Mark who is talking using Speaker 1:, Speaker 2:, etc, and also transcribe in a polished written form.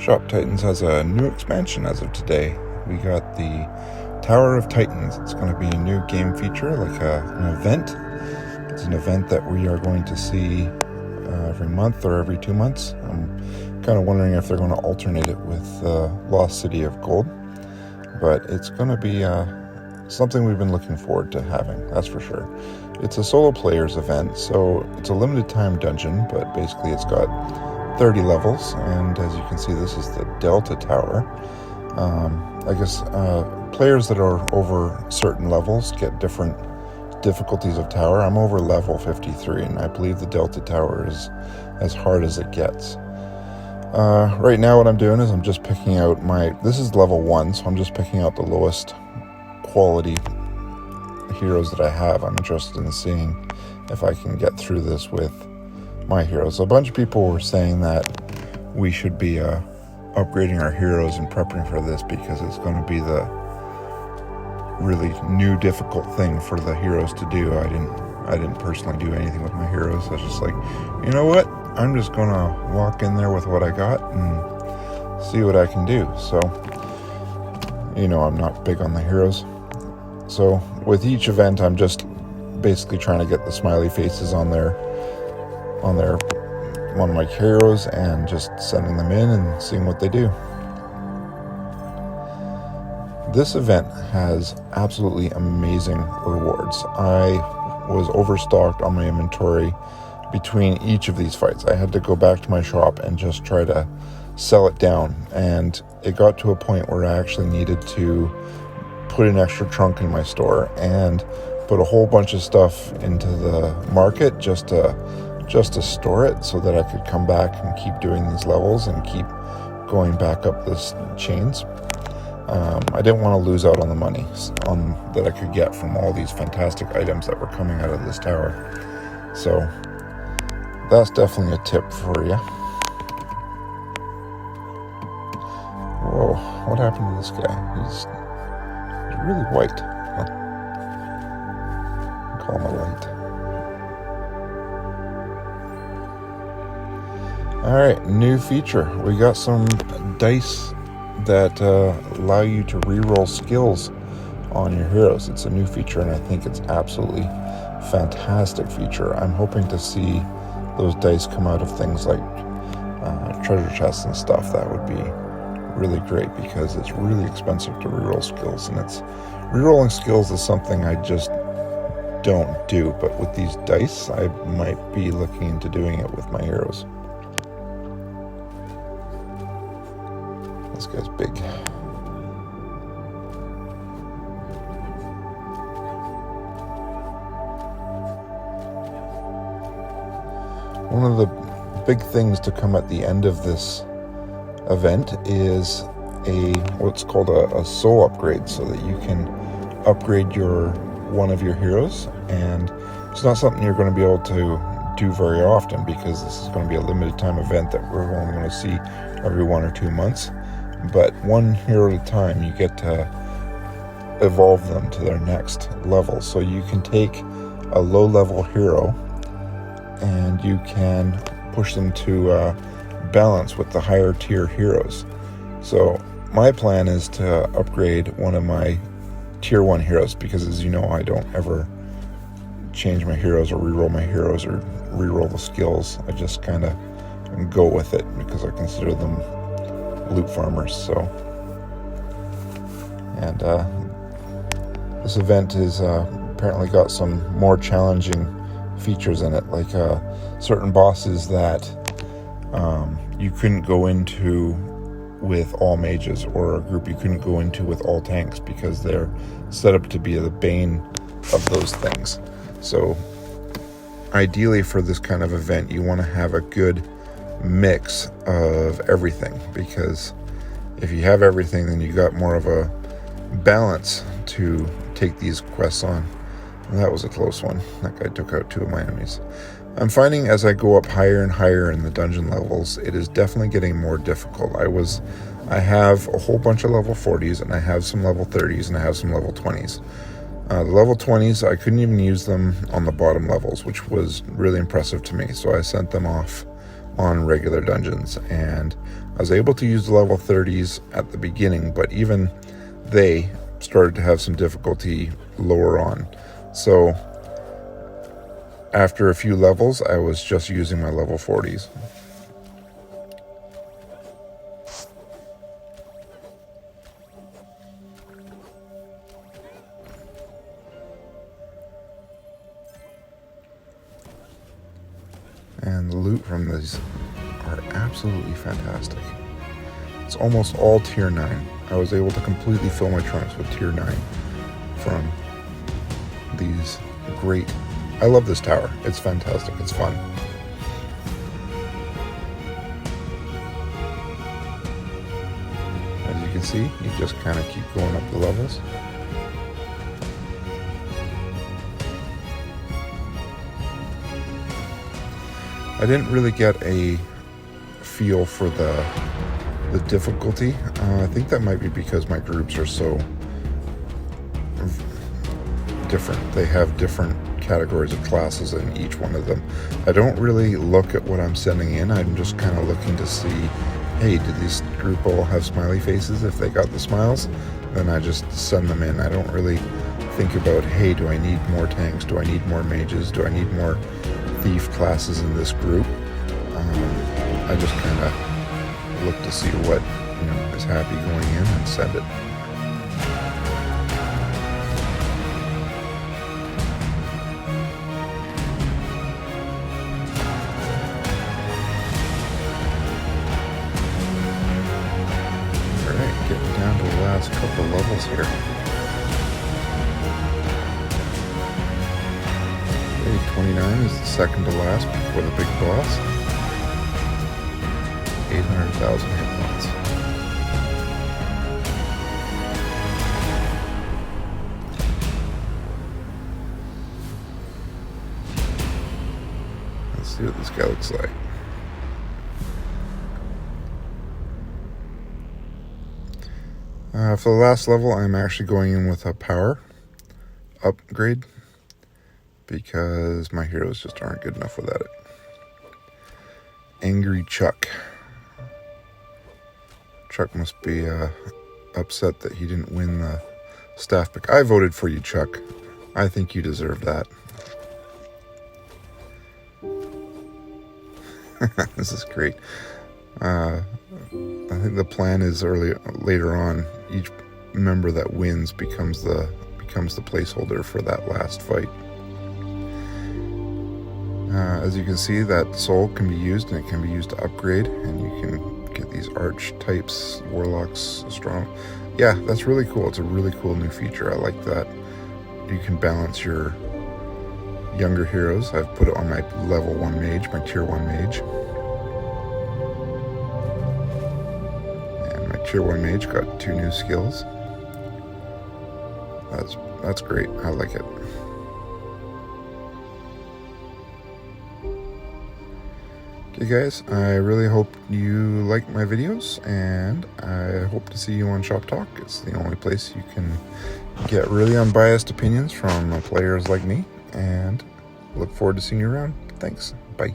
Speaker 1: Shop Titans has a new expansion as of today. We got the Tower of Titans. It's going to be a new game feature, like an event. It's an event that we are going to see every month or every 2 months. I'm kind of wondering if they're going to alternate it with Lost City of Gold. But it's going to be something we've been looking forward to having, that's for sure. It's a solo players event, so it's a limited time dungeon, but basically it's got 30 levels, and as you can see, this is the Delta Tower. I guess players that are over certain levels get different difficulties of tower. I'm over level 53, and I believe the Delta Tower is as hard as it gets. Right now what I'm doing is I'm just picking out this is level 1, so I'm just picking out the lowest quality heroes that I have. I'm interested in seeing if I can get through this with my heroes. A bunch of people were saying that we should be upgrading our heroes and prepping for this because it's going to be the really new difficult thing for the heroes to do. I didn't personally do anything with my heroes. I was just like, you know what? I'm just going to walk in there with what I got and see what I can do. So, I'm not big on the heroes. So with each event, I'm just basically trying to get the smiley faces on one of my heroes and just sending them in and seeing what they do. This event has absolutely amazing rewards. I was overstocked on my inventory between each of these fights. I had to go back to my shop and just try to sell it down, and it got to a point where I actually needed to put an extra trunk in my store and put a whole bunch of stuff into the market just to store it so that I could come back and keep doing these levels and keep going back up this chains. I didn't want to lose out on the money that I could get from all these fantastic items that were coming out of this tower. So that's definitely a tip for you. Whoa, what happened to this guy? He's really white. Call him a light. Alright, new feature. We got some dice that allow you to reroll skills on your heroes. It's a new feature, and I think it's absolutely fantastic feature. I'm hoping to see those dice come out of things like treasure chests and stuff. That would be really great because it's really expensive to reroll skills, and rerolling skills is something I just don't do, but with these dice I might be looking into doing it with my heroes. This guy's big. One of the big things to come at the end of this event is what's called a soul upgrade, so that you can upgrade one of your heroes, and it's not something you're going to be able to do very often because this is going to be a limited time event that we're only going to see every 1 or 2 months. But one hero at a time, you get to evolve them to their next level. So you can take a low level hero and you can push them to balance with the higher tier heroes. So my plan is to upgrade one of my tier 1 heroes, because as you know, I don't ever change my heroes or reroll my heroes or reroll the skills. I just kind of go with it because I consider them loot farmers. So, and this event is apparently got some more challenging features in it, like certain bosses that you couldn't go into with all mages, or a group you couldn't go into with all tanks, because they're set up to be the bane of those things. So ideally for this kind of event, you want to have a good mix of everything, because if you have everything, then you got more of a balance to take these quests on. And that was a close one. That guy took out 2 of my enemies. I'm finding as I go up higher and higher in the dungeon levels, it is definitely getting more difficult. I have a whole bunch of level 40s, and I have some level 30s, and I have some level 20s. The level 20s, I couldn't even use them on the bottom levels, which was really impressive to me. So I sent them off on regular dungeons, and I was able to use the level 30s at the beginning, but even they started to have some difficulty lower on. So after a few levels, I was just using my level 40s. And the loot from these are absolutely fantastic. It's almost all tier 9. I was able to completely fill my trunks with tier 9 from these great... I love this tower. It's fantastic. It's fun. As you can see, you just kind of keep going up the levels. I didn't really get a feel for the difficulty. I think that might be because my groups are so different. They have different categories of classes in each one of them. I don't really look at what I'm sending in. I'm just kind of looking to see, hey, do this group all have smiley faces? If they got the smiles, then I just send them in. I don't really think about, hey, do I need more tanks? Do I need more mages? Do I need more thief classes in this group? I just kind of look to see what is happy going in and send it. Alright, getting down to the last couple levels here. 29 is the second to last before the big boss. 800,000 hit points. Let's see what this guy looks like. For the last level, I'm actually going in with a power upgrade, because my heroes just aren't good enough without it. Angry Chuck. Chuck must be upset that he didn't win the staff pick. I voted for you, Chuck. I think you deserve that. This is great. I think the plan is later on, each member that wins becomes the placeholder for that last fight. As you can see, that soul can be used, and it can be used to upgrade, and you can get these archetypes, warlocks, strong. Yeah, that's really cool. It's a really cool new feature. I like that. You can balance your younger heroes. I've put it on my level 1 mage, my tier 1 mage. And my tier 1 mage got 2 new skills. That's great. I like it. Okay guys, I really hope you like my videos, and I hope to see you on Shop Talk. It's the only place you can get really unbiased opinions from players like me, and look forward to seeing you around. Thanks. Bye.